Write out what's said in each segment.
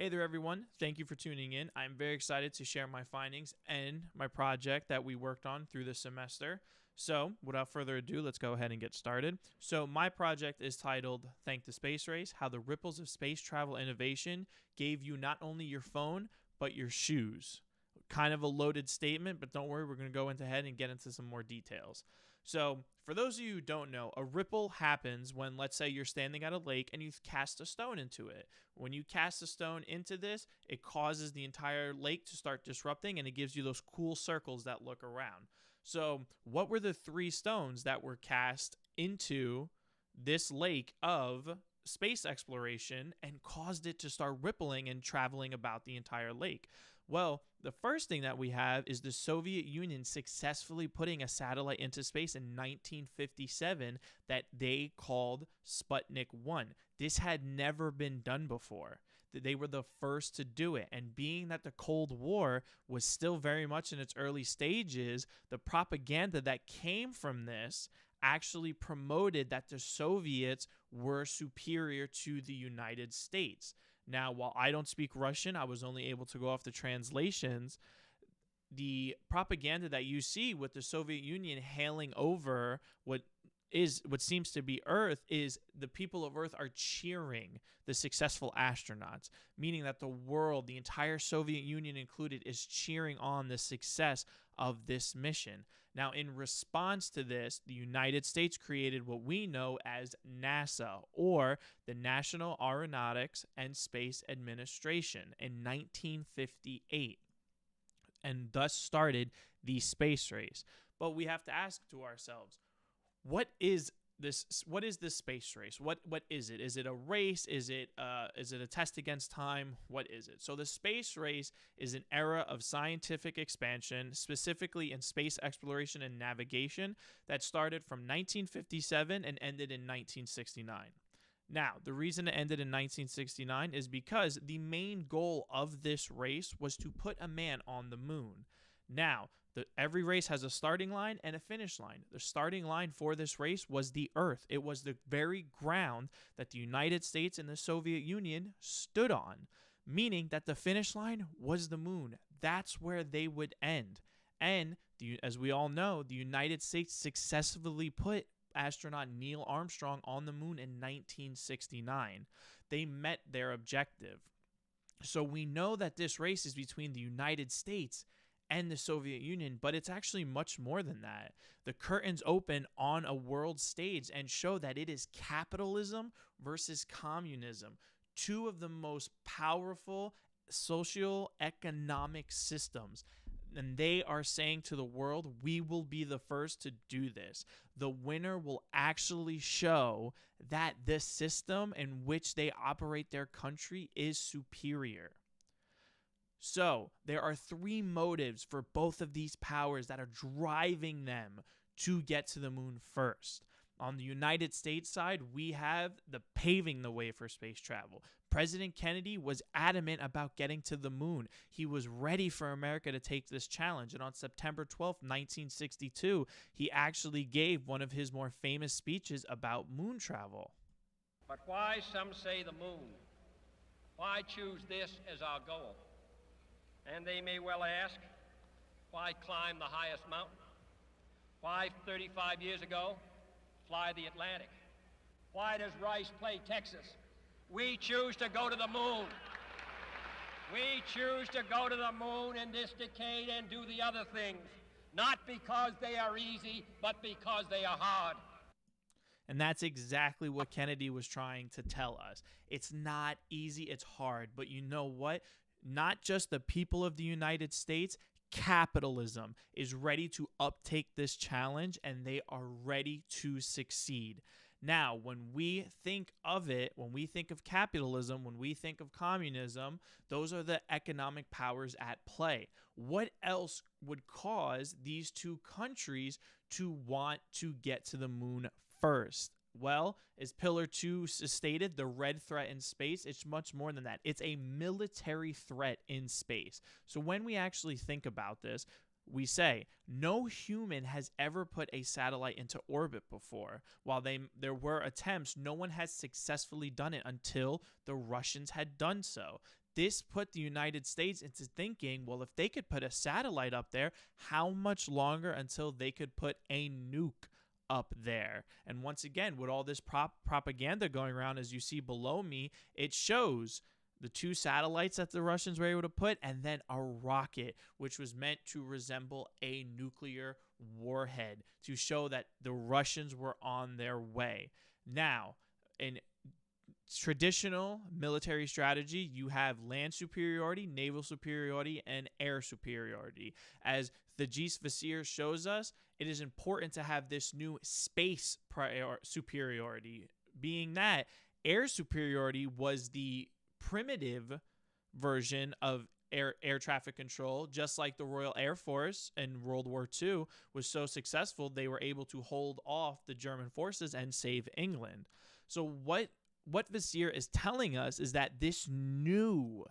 Hey there, everyone. Thank you for tuning in. I'm very excited to share my findings and my project that we worked on through the semester. So, without further ado, let's go ahead and get started. So, my project is titled Thank the Space Race, How the Ripples of Space Travel Innovation Gave You Not Only Your Phone, but Your Shoes. Kind of a loaded statement, but don't worry, we're going to go ahead and get into some more details. So, for those of you who don't know, a ripple happens when, let's say, you're standing at a lake and you cast a stone into it. When you cast a stone into this, it causes the entire lake to start disrupting, and it gives you those cool circles that look around. So, what were the three stones that were cast into this lake of space exploration and caused it to start rippling and traveling about the entire lake? Well, the first thing that we have is the Soviet Union successfully putting a satellite into space in 1957 that they called Sputnik 1. This had never been done before. They were the first to do it. And being that the Cold War was still very much in its early stages, the propaganda that came from this actually promoted that the Soviets were superior to the United States. Now, while I don't speak Russian, I was only able to go off the translations. The propaganda that you see with the Soviet Union hailing over what seems to be Earth is the people of Earth are cheering the successful astronauts, meaning that the world, the entire Soviet Union included, is cheering on the success of this mission. Now, in response to this, the United States created what we know as NASA, or the National Aeronautics and Space Administration, in 1958, and thus started the space race. But we have to ask to ourselves, what is this space race? What is it? Is it a race? Is it a test against time? What is it? So the space race is an era of scientific expansion, specifically in space exploration and navigation, that started from 1957 and ended in 1969. Now, the reason it ended in 1969 is because the main goal of this race was to put a man on the moon. Now, every race has a starting line and a finish line. The starting line for this race was the Earth. It was the very ground that the United States and the Soviet Union stood on, meaning that the finish line was the moon. That's where they would end. And as we all know, the United States successfully put astronaut Neil Armstrong on the moon in 1969. They met their objective. So we know that this race is between the United States and the Soviet Union, but it's actually much more than that. The curtains open on a world stage and show that it is capitalism versus communism, two of the most powerful socio-economic systems. And they are saying to the world, we will be the first to do this. The winner will actually show that the system in which they operate their country is superior. So there are three motives for both of these powers that are driving them to get to the moon first. On the United States side, we have the paving the way for space travel. President Kennedy was adamant about getting to the moon. He was ready for America to take this challenge. And on September 12th, 1962, he actually gave one of his more famous speeches about moon travel. But why, some say, the moon? Why choose this as our goal? And they may well ask, why climb the highest mountain? Why, 35 years ago, fly the Atlantic? Why does Rice play Texas? We choose to go to the moon. We choose to go to the moon in this decade and do the other things, not because they are easy, but because they are hard. And that's exactly what Kennedy was trying to tell us. It's not easy, it's hard. But you know what? Not just the people of the United States, capitalism is ready to uptake this challenge, and they are ready to succeed. Now, when we think of it, when we think of capitalism, when we think of communism, those are the economic powers at play. What else would cause these two countries to want to get to the moon first? Well, as Pillar 2 stated, the red threat in space, it's much more than that. It's a military threat in space. So when we actually think about this, we say no human has ever put a satellite into orbit before. While there were attempts, no one has successfully done it until the Russians had done so. This put the United States into thinking, well, if they could put a satellite up there, how much longer until they could put a nuke up there? And once again, with all this propaganda going around, as you see below me, it shows the 2 satellites that the Russians were able to put, and then a rocket, which was meant to resemble a nuclear warhead to show that the Russians were on their way. Now, in traditional military strategy, you have land superiority, naval superiority, and air superiority. As the HIS-219 shows us, it is important to have this new space superiority, being that air superiority was the primitive version of air traffic control, just like the Royal Air Force in World War II was so successful, they were able to hold off the German forces and save England. So what Vizier is telling us is that this new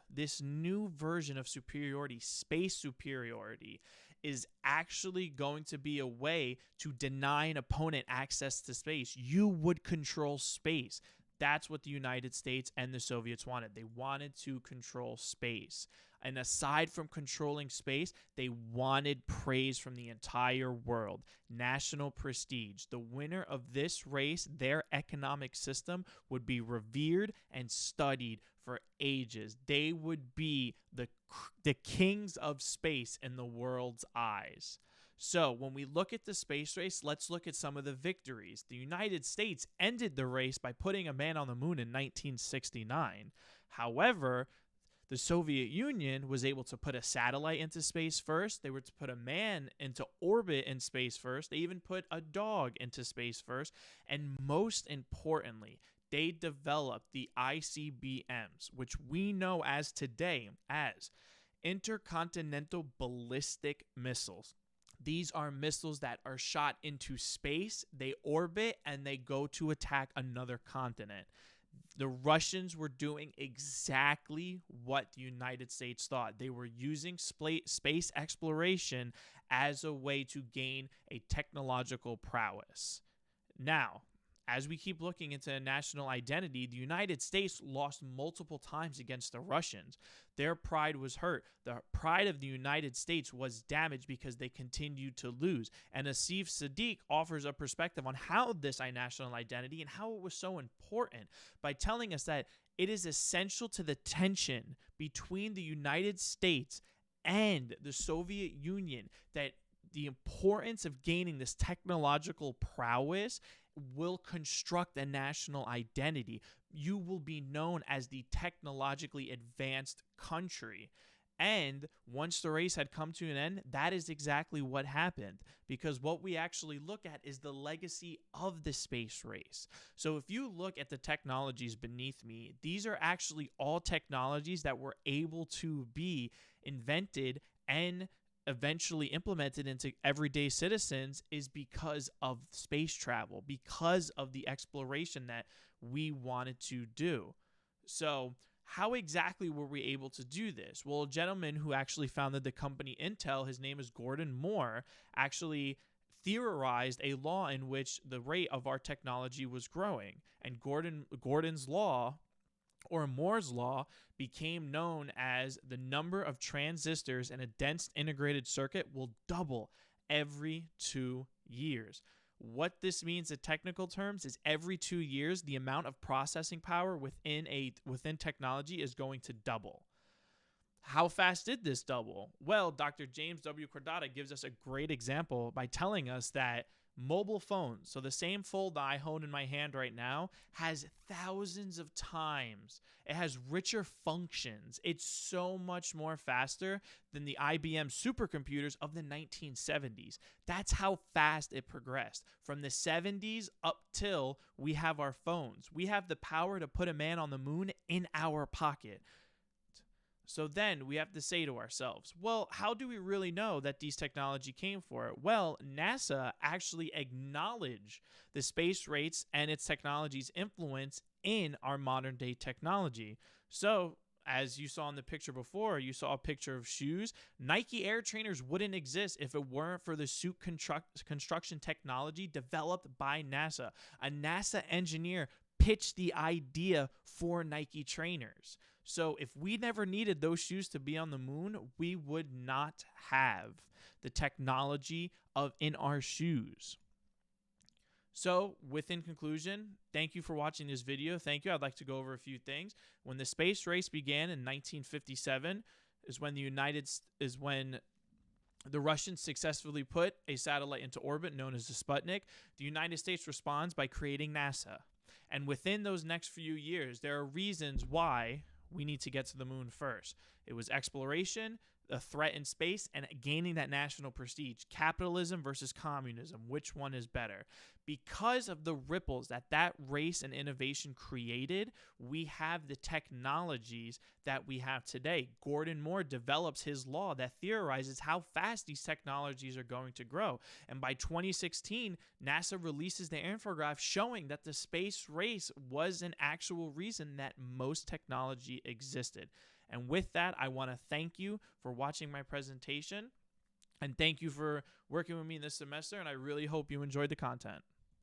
version of superiority, space superiority, is actually going to be a way to deny an opponent access to space. You would control space. That's what the United States and the Soviets wanted. They wanted to control space. And aside from controlling space, they wanted praise from the entire world, national prestige. The winner of this race, their economic system, would be revered and studied for ages. They would be the kings of space in the world's eyes. So when we look at the space race, let's look at some of the victories. The United States ended the race by putting a man on the moon in 1969. However, the Soviet Union was able to put a satellite into space first. They were to put a man into orbit in space first. They even put a dog into space first. And most importantly, they developed the ICBMs, which we know as today as intercontinental ballistic missiles. These are missiles that are shot into space, they orbit, and they go to attack another continent. The Russians were doing exactly what the United States thought. They were using space exploration as a way to gain a technological prowess. Now, as we keep looking into national identity, the United States lost multiple times against the Russians. Their pride was hurt. The pride of the United States was damaged because they continued to lose. And Asif Sadiq offers a perspective on how this national identity and how it was so important by telling us that it is essential to the tension between the United States and the Soviet Union that the importance of gaining this technological prowess will construct a national identity. You will be known as the technologically advanced country. And once the race had come to an end, that is exactly what happened, because what we actually look at is the legacy of the space race. So if you look at the technologies beneath me, these are actually all technologies that were able to be invented and eventually implemented into everyday citizens is because of space travel, because of the exploration that we wanted to do. So how exactly were we able to do this? Well, a gentleman who actually founded the company Intel, his name is Gordon Moore, actually theorized a law in which the rate of our technology was growing. And Gordon's law, or Moore's law, became known as the number of transistors in a dense integrated circuit will double every 2 years. What this means in technical terms is every 2 years, the amount of processing power within technology is going to double. How fast did this double? Well, Dr. James W. Cordata gives us a great example by telling us that mobile phones, so the same phone that I hold in my hand right now, has thousands of times. It has richer functions. It's so much more faster than the IBM supercomputers of the 1970s. That's how fast it progressed. From the 70s up till we have our phones. We have the power to put a man on the moon in our pocket. So then we have to say to ourselves, well, how do we really know that these technology came for it? Well, NASA actually acknowledged the space race and its technology's influence in our modern day technology. So as you saw in the picture before, you saw a picture of shoes. Nike Air Trainers wouldn't exist if it weren't for the suit construction technology developed by NASA. A NASA engineer pitched the idea for Nike trainers. So if we never needed those shoes to be on the moon, we would not have the technology in our shoes. So, within conclusion, thank you for watching this video. Thank you. I'd like to go over a few things. When the space race began in 1957 is when the Russians successfully put a satellite into orbit known as the Sputnik. The United States responds by creating NASA. And within those next few years, there are reasons why we need to get to the moon first. It was exploration, a threat in space, and gaining that national prestige. Capitalism versus communism. Which one is better? Because of the ripples that race and innovation created, we have the technologies that we have today. Gordon Moore develops his law that theorizes how fast these technologies are going to grow. And by 2016, NASA releases the infograph showing that the space race was an actual reason that most technology existed. And with that, I want to thank you for watching my presentation, and thank you for working with me this semester, and I really hope you enjoyed the content.